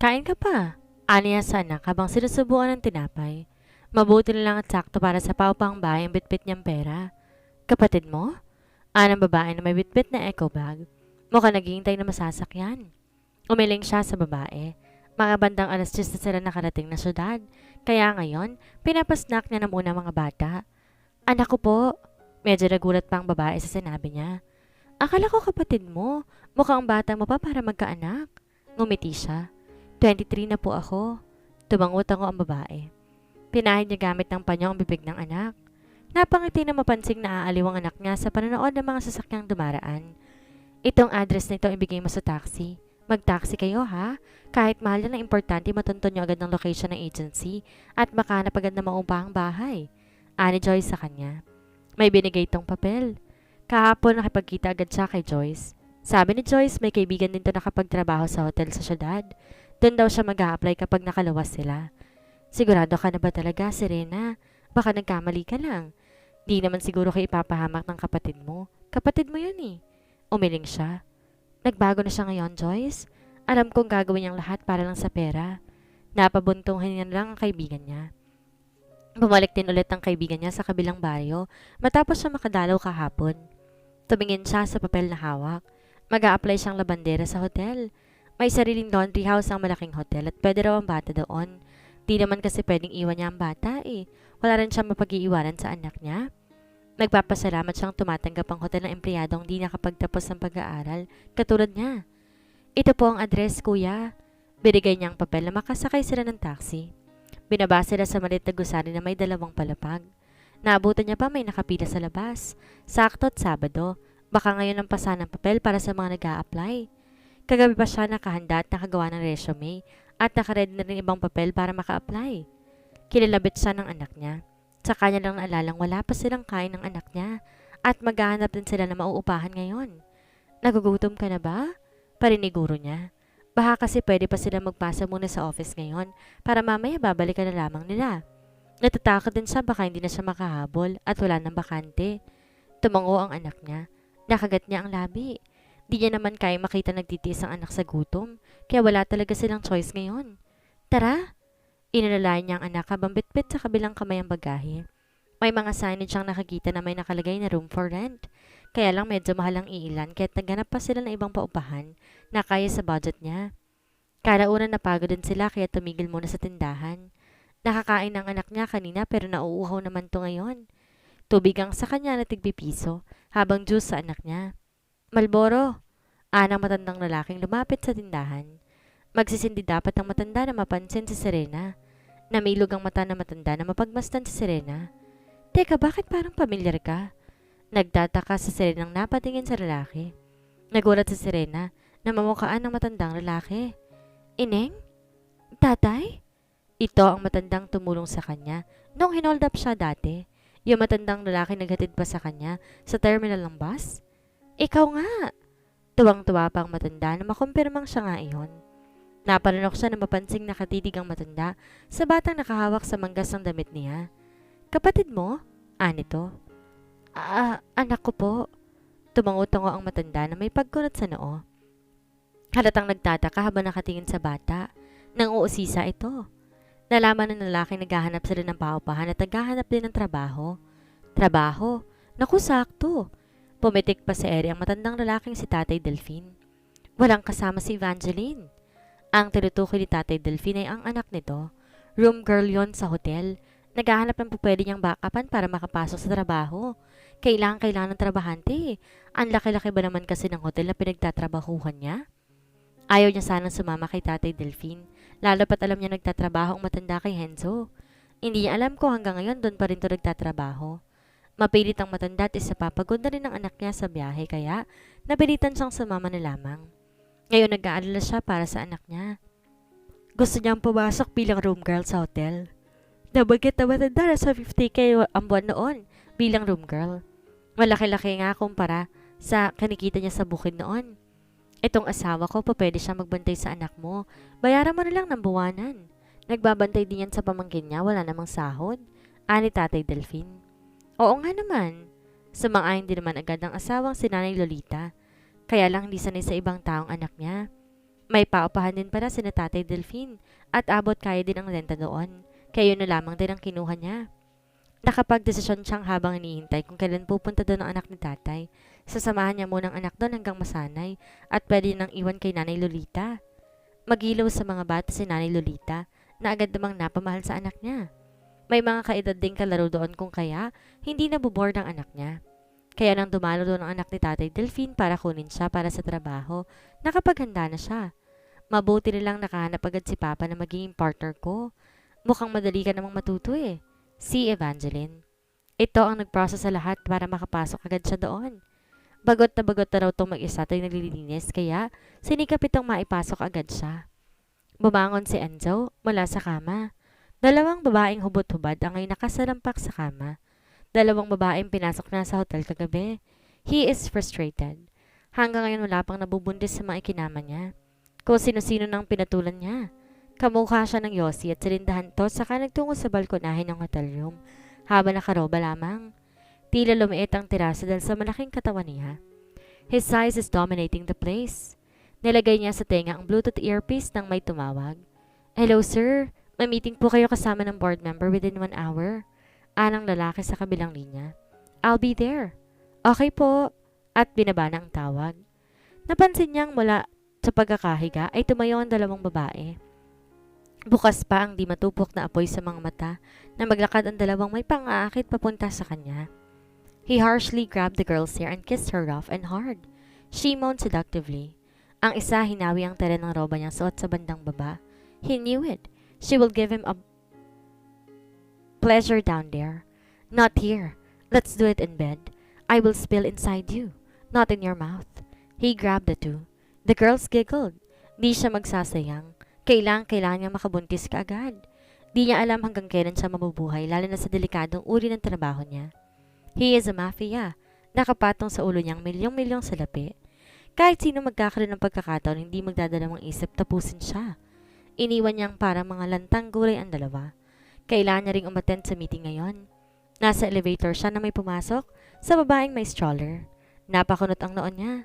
Kain ka pa. Aniya sa anak habang sinusubuan ng tinapay. Mabuti na lang at sakto para sa paupang bahay ang bitbit niyang pera. Kapatid mo? Anang babae na may bitbit na eco bag. Mukhang naghihintay na masasakyan. Umiling siya sa babae. Mga bandang alas 10 na sila nakarating na syudad. Kaya ngayon, pinapasnack niya ng unang mga bata. Anak ko po. Medyo nagulat pa ang babae sa sinabi niya. Akala ko kapatid mo. Mukhang bata mo pa para magkaanak. Ngumiti siya. 23 na po ako. Tumangot-tango ang babae. Pinahid niya gamit ng panyo ang bibig ng anak. Napangiti na mapansing na aaliw ang anak niya sa panonood ng mga sasakyang dumaraan. Itong address nito ibigay mo sa taxi. Mag-taxi kayo ha? Kahit mahal yan ang importante matunton niyo agad ng location ng agency at makahanap agad na maupahang bahay. Ani Joyce sa kanya. May binigay itong papel. Kahapon nakipagkita agad siya kay Joyce. Sabi ni Joyce may kaibigan din to nakapagtrabaho sa hotel sa syudad. Doon daw siya mag-a-apply kapag nakaluwas sila. Sigurado ka na ba talaga, Serena? Baka nagkamali ka lang. Di naman siguro kayo ipapahamak ng kapatid mo. Kapatid mo yun eh. Umiling siya. Nagbago na siya ngayon, Joyce. Alam kong gagawin niyang lahat para lang sa pera. Napabuntungin niya lang ang kaibigan niya. Bumalik din ulit ang kaibigan niya sa kabilang baryo matapos siya makadalaw kahapon. Tumingin siya sa papel na hawak. Mag-a-apply siyang labandera sa hotel. May sariling laundry house ang malaking hotel at pwede raw ang bata doon. Di naman kasi pwedeng iwan niya ang bata eh. Wala rin siyang mapag-iiwanan sa anak niya. Nagpapasalamat siyang tumatanggap ang hotel ng empleyadong di nakapagtapos ng pag-aaral, katulad niya. Ito po ang address, kuya. Binigay niya ang papel na makasakay sila ng taxi. Binaba sila sa maliit na gusali na may dalawang palapag. Naabutan niya pa may nakapila sa labas. Sakto at Sabado. Baka ngayon ang pasa ng papel para sa mga nag-a-apply. Kagabi pa siya nakahanda at nakagawa ng resume at nakaready na rin ibang papel para maka-apply. Kilalabit siya ng anak niya. Sa kanya lang naalalang wala pa silang kain ng anak niya at maghahanap din sila na mauupahan ngayon. Nagugutom ka na ba? Pariniguro niya. Baka kasi pwede pa sila magpasa muna sa office ngayon para mamaya babalikan na lamang nila. Natatakot din siya baka hindi na siya makahabol at wala nang bakante. Tumango ang anak niya. Nakagat niya ang labi. Di niya naman kaya makita nagtitiis ang anak sa gutom, kaya wala talaga silang choice ngayon. Tara! Inalalayan niya ang anak habang bitbit sa kabilang kamay ang bagahe. May mga signage siyang nakakita na may nakalagay na room for rent. Kaya lang medyo mahal ang iilan kahit naghanap pa sila ng ibang paupahan na kaya sa budget niya. Kalauna napagod din sila kaya tumigil muna sa tindahan. Nakakain ang anak niya kanina pero nauuhaw naman to ngayon. Tubig ang sa kanya na tigpipiso habang juice sa anak niya. Malboro, anang matandang lalaking lumapit sa tindahan. Magsisindi dapat ang matanda na mapansin si Serena. Namilog ang mata na matanda na mapagmasdan si Serena. Teka, bakit parang pamilyar ka? Nagtataka si Serena nang napatingin sa lalaki. Nagulat si Serena na mamukhaan ng matandang lalaki. Ineng? Tatay? Ito ang matandang tumulong sa kanya nung hinold up siya dati. Yung matandang lalaki naghatid pa sa kanya sa terminal ng bus. Ikaw nga! Tuwang-tuwa pa ang matanda na makumpirmang siya nga iyon. Napalanok siya na mapansing nakatitig ang matanda sa batang nakahawak sa manggas ng damit niya. Kapatid mo? Anito. Anak ko po. Tumango-tango ang matanda na may pagkunat sa noo. Halatang nagtataka habang nakatingin sa bata. Nang uusisa ito. Nalaman ng lalaki naghahanap sila ng paupahan at naghahanap din ng trabaho. Trabaho? Naku, sakto. Pumitik pa sa ere ang matandang lalaking si Tatay Delphine. Walang kasama si Evangeline. Ang tinutukoy ni Tatay Delphine ay ang anak nito. Room girl yon sa hotel. Naghahanap ng pupwede niyang backupan para makapasok sa trabaho. Kailangan ng trabahante. Ang laki-laki ba naman kasi ng hotel na pinagtatrabahuhan niya? Ayaw niya sanang sumama kay Tatay Delphine, lalo pat alam niya nagtatrabaho ang matanda kay Henzo. Hindi niya alam kung hanggang ngayon doon pa rin to nagtatrabaho. Mapilit ang matanda at isa papagod na rin ang anak niya sa biyahe kaya napilitan siyang sumama na lamang. Ngayon nag-aalala siya para sa anak niya. Gusto niyang pumasok bilang room girl sa hotel. Nabanggit na matanda na sa 50K ang buwan noon bilang room girl. Malaki-laki nga kumpara sa kinikita niya sa bukid noon. Itong asawa ko, pwede siya magbantay sa anak mo. Bayaran mo na lang ng buwanan. Nagbabantay din yan sa pamangkin niya, wala namang sahod. Ani Tatay Delphine. Oo nga naman. Sumang-ayon din naman agad ang asawang si Nanay Lolita. Kaya lang hindi sanay sa ibang taong anak niya. May paupahan din pala sina Tatay Delphine at abot kaya din ang renta doon. Kaya yun na lamang din ang kinuha niya. Nakapagdesisyon siyang habang hinihintay kung kailan pupunta doon ang anak ni tatay. Sasamahan niya muna ang anak doon hanggang masanay at pwede nang iwan kay Nanay Lolita. Magilaw sa mga bata si Nanay Lolita na agad namang napamahal sa anak niya. May mga kaedad ding kalaro doon kung kaya hindi nabuboard ang anak niya. Kaya nang dumalo doon ang anak ni Tatay Delphine para kunin siya para sa trabaho, nakapaghanda na siya. Mabuti nilang nakahanap agad si Papa na magiging partner ko. Mukhang madali ka namang matuto eh. Si Evangeline. Ito ang nag-process sa lahat para makapasok agad siya doon. Bagot na raw tong mag-isa tuwing naglilinis kaya sinikap itong maipasok agad siya. Bumangon si Enzo mula sa kama. Dalawang babaeng hubot-hubad ang ay nakasalampak sa kama. Dalawang babaeng pinasok na sa hotel kagabi. He is frustrated. Hanggang ngayon wala pang nabubundis sa mga ikinama niya. Kung sino-sino nang pinatulan niya. Kamukha siya ng Yossi at silindahan to saka nagtungo sa balkonahin ng hotel room habang nakaroba lamang. Tila lumiit ang tirasa dahil sa malaking katawan niya. His size is dominating the place. Nilagay niya sa tenga ang Bluetooth earpiece nang may tumawag. Hello sir, may meeting po kayo kasama ng board member within 1 hour. Anang lalaki sa kabilang linya. I'll be there. Okay po. At binaba na ang tawag. Napansin niyang mula sa pagkakahiga ay tumayo ang dalawang babae. Bukas pa ang di matupok na apoy sa mga mata na maglakad ang dalawang may pang-aakit papunta sa kanya. He harshly grabbed the girl's hair and kissed her rough and hard. She moaned seductively. Ang isa hinawi ang tela ng roba niyang suot sa bandang baba. He knew it. She will give him a pleasure down there. Not here. Let's do it in bed. I will spill inside you, not in your mouth. He grabbed the two. The girls giggled. Di siya magsasayang. Kailangan niya makabuntis ka agad. Di niya alam hanggang kailan siya mabubuhay lalo na sa delikadong uri ng trabaho niya. He is a mafia. Nakapatong sa ulo niyang milyong-milyong salapi. Kahit sino magkakaroon ng pagkakataon hindi magdadalawang isip tapusin siya. Iniwan niyang parang mga lantang gulay ang dalawa. Kailangan niya ring umattend sa meeting ngayon. Nasa elevator siya na may pumasok sa babaeng may stroller. Napakunot ang noon niya.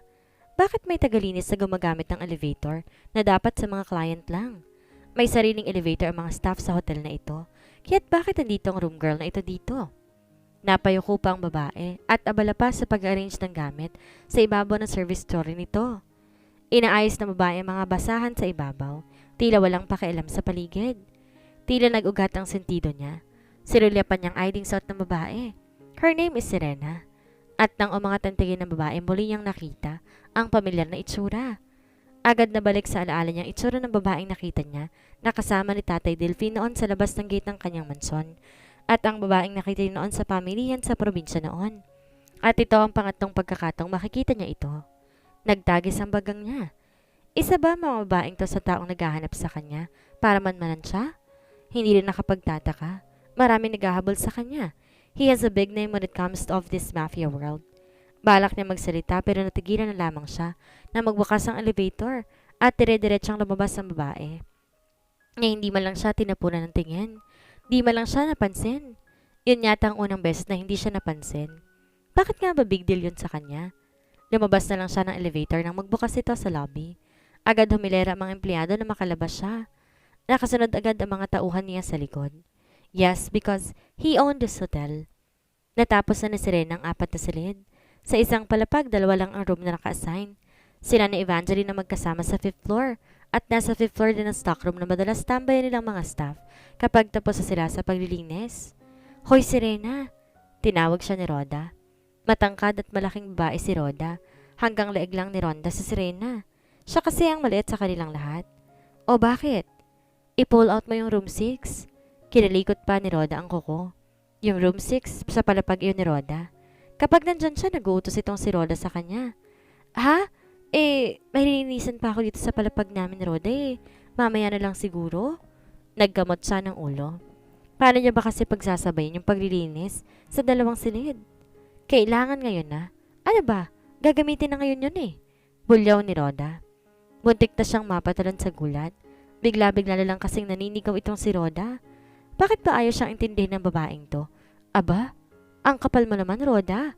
Bakit may tagalinis na gumagamit ng elevator na dapat sa mga client lang? May sariling elevator ang mga staff sa hotel na ito. Kaya't bakit nandito ang room girl na ito dito? Napayuko pa ang babae at abala pa sa pag-arrange ng gamit sa ibabaw ng service story nito. Inaayos ng babae ang mga basahan sa ibabaw. Tila walang pakialam sa paligid. Tila nag-ugat ang sentido niya. Sinulyapan niyang ID suot ng babae. Her name is Serena. At nang umangat ang tingin ng babae, muli niyang nakita ang pamilyar na itsura. Agad na balik sa alaala niyang itsura ng babaeng nakita niya na kasama ni Tatay Delphine noon sa labas ng gate ng kanyang mansyon. At ang babaeng nakita niya noon sa pamilyan sa probinsya noon. At ito ang pangatlong pagkakataong makikita niya ito. Nagtagis ang bagang niya. Isa ba mga babaeng to sa taong naghahanap sa kanya para manmanan siya? Hindi rin nakapagtataka. Maraming naghahabol sa kanya. He has a big name when it comes of this mafia world. Balak niya magsalita pero natigilan na lamang siya na magbukas ang elevator at dire-diretsang lumabas ang babae. Ngayon hindi man lang siya tinapunan ng tingin. Di man lang siya napansin. Yun yata ang unang beses na hindi siya napansin. Bakit nga ba big deal yun sa kanya? Lumabas na lang siya ng elevator nang magbukas ito sa lobby. Agad humilera ang mga empleyado na makalabas siya. Nakasunod agad ang mga tauhan niya sa likod. Yes, because he owned this hotel. Natapos na ni Serena ang 4 na silid. Sa isang palapag, 2 lang ang room na naka-assign. Sila ni Evangeline na magkasama sa 5th floor at nasa 5th floor din ang stockroom na madalas tambayan nilang mga staff kapag tapos na sila sa paglilinis. Hoy Serena! Tinawag siya ni Rhoda. Matangkad at malaking babae si Rhoda. Hanggang leeg lang ni Rhoda sa Serena. Siya kasi ang maliit sa kanilang lahat. O bakit? I-pull out mo yung room 6. Kinalikot pa ni Rhoda ang kuko. Yung room 6 sa palapag iyon ni Rhoda. Kapag nandyan siya, nag-uutos itong si Rhoda sa kanya. Ha? May lilinisan pa ako dito sa palapag namin, Rhoda eh. Mamaya na lang siguro. Naggamot siya ng ulo. Paano niya ba kasi pagsasabayin yung paglilinis sa 2 silid? Kailangan ngayon na. Ano ba? Gagamitin na ngayon yun eh. Bulyaw ni Rhoda. Buntik na siyang mapatalon sa gulat. Bigla-bigla na lang kasing naninigaw itong si Rhoda. Bakit ba ayaw siyang intindihin ng babaeng to? Aba, ang kapal mo naman, Rhoda.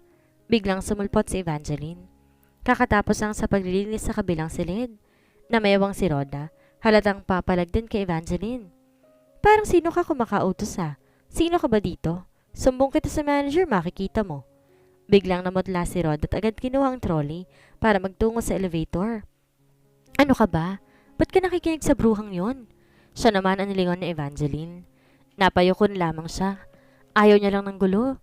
Biglang sumulpot si Evangeline. Kakatapos lang sa paglilinis sa kabilang silid. Namayawang si Rhoda, halatang papalag din kay Evangeline. Parang sino ka kumakautos Sino ka ba dito? Sumbong kita sa manager, makikita mo. Biglang namutla si Rod at agad kinuha ang trolley para magtungo sa elevator. Ano ka ba? Ba't ka nakikinig sa bruhang yon? Siya naman ang nilingon ni Evangeline. Napayukon lamang siya. Ayaw niya lang ng gulo.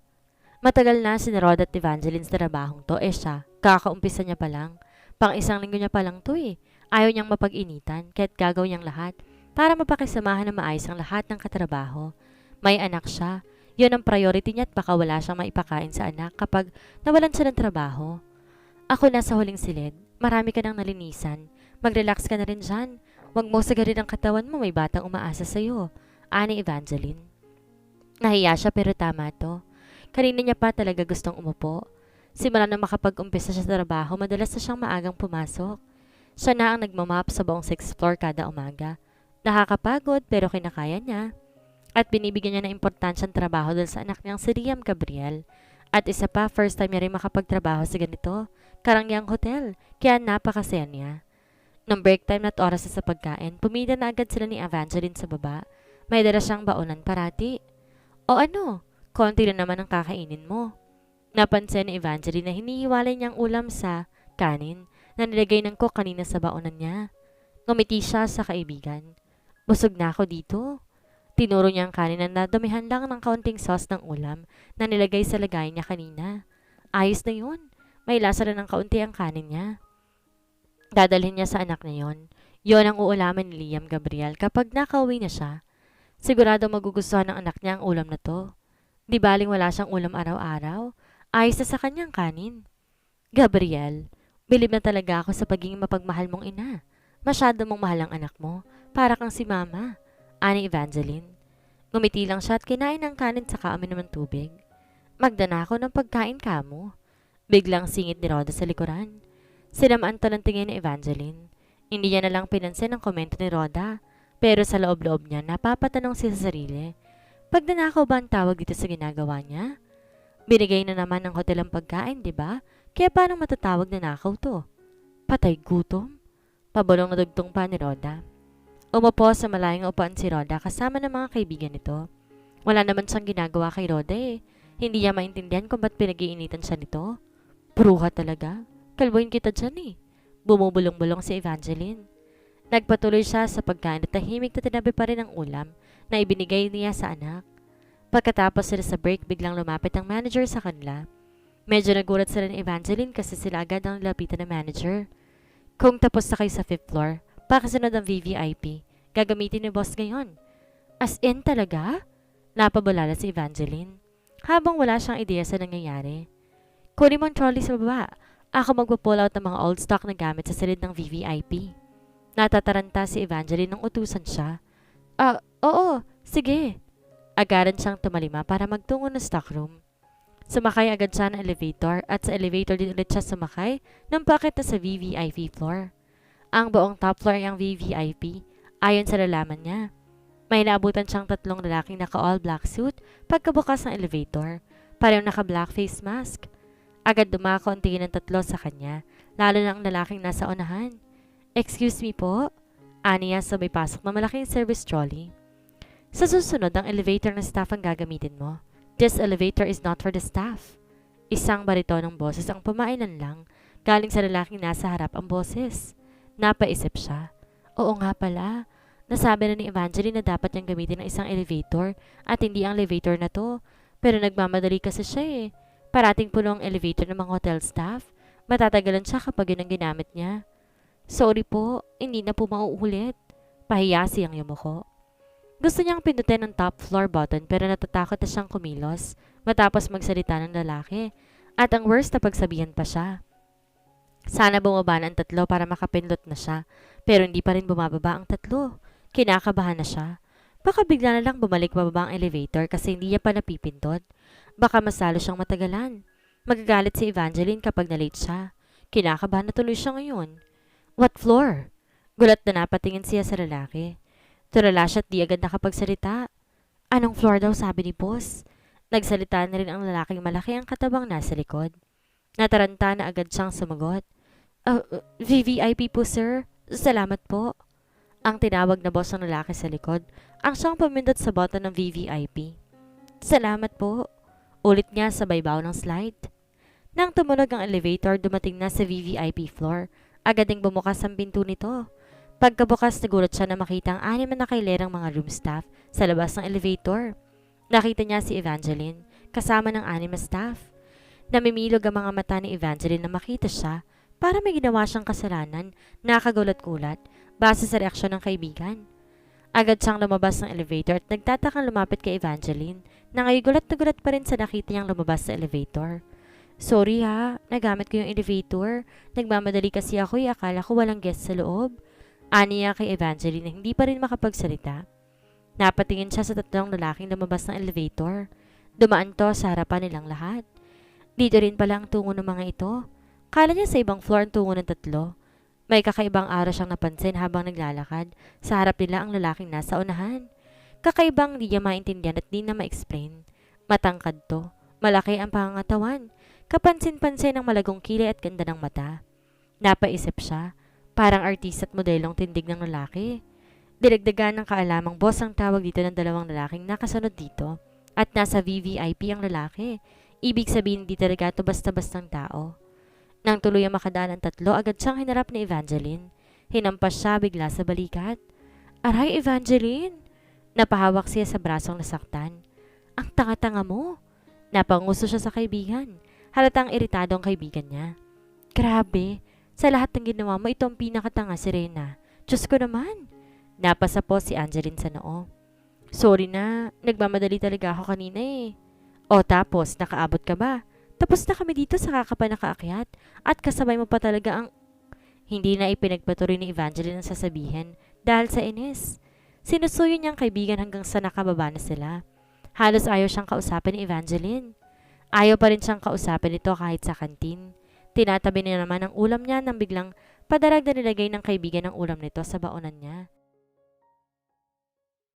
Matagal na si Rod at Evangeline sa trabahong to, siya, kakaumpisa niya pa lang. Pang-isang linggo niya pa lang to Ayaw niyang mapag-initan, kaya't gagawin niyang lahat para mapakisamahan na maayos ang lahat ng katrabaho. May anak siya. Yun ang priority niya at baka wala siyang maipakain sa anak kapag nawalan siya ng trabaho. Ako na sa huling silid. Marami ka nang nalinisan. Mag-relax ka na rin dyan. Huwag mo sagarin ang katawan mo, may batang umaasa sa'yo. Ani Evangeline. Nahiya siya pero tama to. Kanina niya pa talaga gustong umupo. Simula na makapag-umpisa siya sa trabaho, madalas na siyang maagang pumasok. Siya na ang nagmamap sa buong 6th floor kada umaga. Nakakapagod pero kinakaya niya. At binibigyan niya ng importansyang trabaho dahil sa anak niyang si Liam Gabriel. At isa pa, first time niya rin makapagtrabaho sa ganito, karangyang hotel, kaya napakasaya niya. Nung break time at oras sa pagkain, pumila na agad sila ni Evangeline sa baba. May dala siyang baonan parati. O ano, konti na naman ang kakainin mo. Napansin ni Evangeline na hinihiwalay niyang ulam sa kanin na nilagay ng cook kanina sa baonan niya. Ngumiti siya sa kaibigan. Busog na ako dito. Tinuro niya ang kanin na nadamihan lang ng kaunting sauce ng ulam na nilagay sa lagayan niya kanina. Ayos na yun. May lasa na ng kaunti ang kanin niya. Dadalhin niya sa anak niya yon. Yon ang uulaman ni Liam Gabriel kapag nakauwi na siya. Sigurado magugustuhan ng anak niya ang ulam na to. Di baling wala siyang ulam araw-araw. Ayos na sa kanyang kanin. Gabriel, bilib na talaga ako sa pagiging mapagmahal mong ina. Masyado mong mahal ang anak mo. Para kang si mama. Ani Evangeline. Ngumiti lang siya at kinain ng kanin sa kaamin ng tubig. Magdana ako ng pagkain ka mo. Biglang singit ni Rhoda sa likuran. Sinamaan to ng tingin ni Evangeline. Hindi niya na lang pinansin ang komento ni Rhoda. Pero sa loob-loob niya, napapatanong siya sa sarili. Pagdanakaw ba ang tawag dito sa ginagawa niya? Binigay na naman ng hotel ang pagkain, di ba? Kaya paano matatawag na nakaw to? Patay gutom? Pabalong na dugtong pa ni Rhoda. Umupo sa malayang upuan si Rhoda kasama ng mga kaibigan nito. Wala naman siyang ginagawa kay Rhoda Hindi niya maintindihan kung ba't pinag-iinitan siya nito. Bruha talaga. Kalbohin kita dyan Bumubulong-bulong si Evangeline. Nagpatuloy siya sa pagkain at tahimik na tinabi pa rin ang ulam na ibinigay niya sa anak. Pagkatapos sila sa break, biglang lumapit ang manager sa kanila. Medyo nagulat sila ni Evangeline kasi sila agad ang nilapitan ng manager. Kung tapos na kayo sa 5th floor, pakasunod ang VVIP. Gagamitin ni boss ngayon. As in talaga? Napabulala si Evangeline. Habang wala siyang ideya sa nangyayari. Kunin mo ang trolley sa baba. Ako magpo-pull out ng mga old stock na gamit sa silid ng VVIP. Natataranta si Evangeline nang utusan siya. Oo, sige. Agaran siyang tumalima para magtungo ng stockroom. Sumakay agad siya ng elevator at sa elevator din ulit siya sumakay nang paakit na sa VVIP floor. Ang buong top floor ay ang VVIP, ayon sa lalaman niya. May naabutan siyang 3 lalaking naka-all black suit pagkabukas ng elevator, parang naka-black face mask. Agad dumako ang tingin ng 3 sa kanya, lalo na ang lalaking nasa unahan. Excuse me po? Aniya sabay pasok na malaking service trolley. Sa susunod, ang elevator ng staff ang gagamitin mo. This elevator is not for the staff. Isang baritonong boses ang pumainan lang, galing sa lalaking nasa harap ang boses. Napaisip siya. Oo nga pala. Nasabi na ni Evangeline na dapat niyang gamitin ng isang elevator at hindi ang elevator na to. Pero nagmamadali kasi siya Parating puno ang elevator ng mga hotel staff. Matatagalan siya kapag yun ang ginamit niya. Sorry po, hindi na po mauulit. Pahiya siyang yumuko. Gusto niyang pindutin ang top floor button pero natatakot na siyang kumilos matapos magsalita ng lalaki. At ang worst na pagsabihan pa siya. Sana bumaba na ang 3 para makapindot na siya, pero hindi pa rin bumababa ang 3. Kinakabahan na siya. Baka bigla na lang bumalik bababa ang elevator kasi hindi niya pa napipindot. Baka masalo siyang matagalan. Magagalit si Evangeline kapag na-late siya. Kinakabahan na tuloy siya ngayon. What floor? Gulat na napatingin siya sa lalaki. Tulala siya at di agad nakapagsalita. Anong floor daw sabi ni boss? Nagsalita na rin ang lalaking malaki ang katabang nasa likod. Nataranta na agad siyang sumagot. VVIP po sir. Salamat po. Ang tinawag na boss ng lalaki sa likod, ang siyang pumindot sa button ng VVIP. Salamat po. Ulit niya sa baybaw ng slide. Nang tumunog ang elevator, dumating na sa VVIP floor. Agad ding bumukas ang pinto nito. Pagkabukas, nagulat siya na makita ang anim na nakailerang mga room staff sa labas ng elevator. Nakita niya si Evangeline, kasama ng anim na staff. Namimilog ang mga mata ni Evangeline na makita siya para may ginawa siyang kasalanan, nakagulat-gulat, base sa reaksyon ng kaibigan. Agad siyang lumabas ng elevator at nagtatakang lumapit kay Evangeline na ngayon gulat na gulat pa rin sa nakita niyang lumabas sa elevator. Sorry ha, nagamit ko yung elevator. Nagmamadali kasi ako akala ko walang guest sa loob. Aniya kay Evangeline na hindi pa rin makapagsalita. Napatingin siya sa tatlong lalaking lumabas ng elevator. Dumaan to sa harapan nilang lahat. Dito rin pala ang tungo ng mga ito. Kala niya sa ibang floor ang tungo ng tatlo. May kakaibang araw siyang napansin habang naglalakad. Sa harap nila ang lalaking nasa unahan. Kakaibang di niya maintindihan at di na ma-explain. Matangkad to. Malaki ang pangangatawan. Kapansin-pansin ang malagong kilay at ganda ng mata. Napaisip siya. Parang artista at modelong tindig ng lalaki. Dinagdagan ng kaalamang boss ang tawag dito ng dalawang lalaking nakasunod dito. At nasa VVIP ang lalaki. Ibig sabihin di talaga ito basta-bastang tao. Nang tuloy ang makadaan ang tatlo, agad siyang hinarap ni Evangeline. Hinampas siya bigla sa balikat. Aray, Evangeline! Napahawak siya sa brasong nasaktan. Ang tanga-tanga mo! Napanguso siya sa kaibigan. Halatang iritado ang kaibigan niya. Grabe! Sa lahat ng ginawa mo, ito ang pinakatanga si Rena. Diyos ko naman! Napasa po si Angeline sa noo. Sorry na, nagmamadali talaga ako kanina eh. O tapos, nakaabot ka ba? Tapos na kami dito sa nakaakyaat at kasabay mo pa talaga ang... Hindi na ipinagpatuloy ni Evangeline ang sasabihin dahil sa inis. Sinusuyo niyang kaibigan hanggang sa nakababa na sila. Halos ayaw siyang kausapin ni Evangeline. Ayaw pa rin siyang kausapin ito kahit sa kantin. Tinatabi niya naman ang ulam niya nang biglang padarag na nilagay ng kaibigan ang ulam nito sa baonan niya.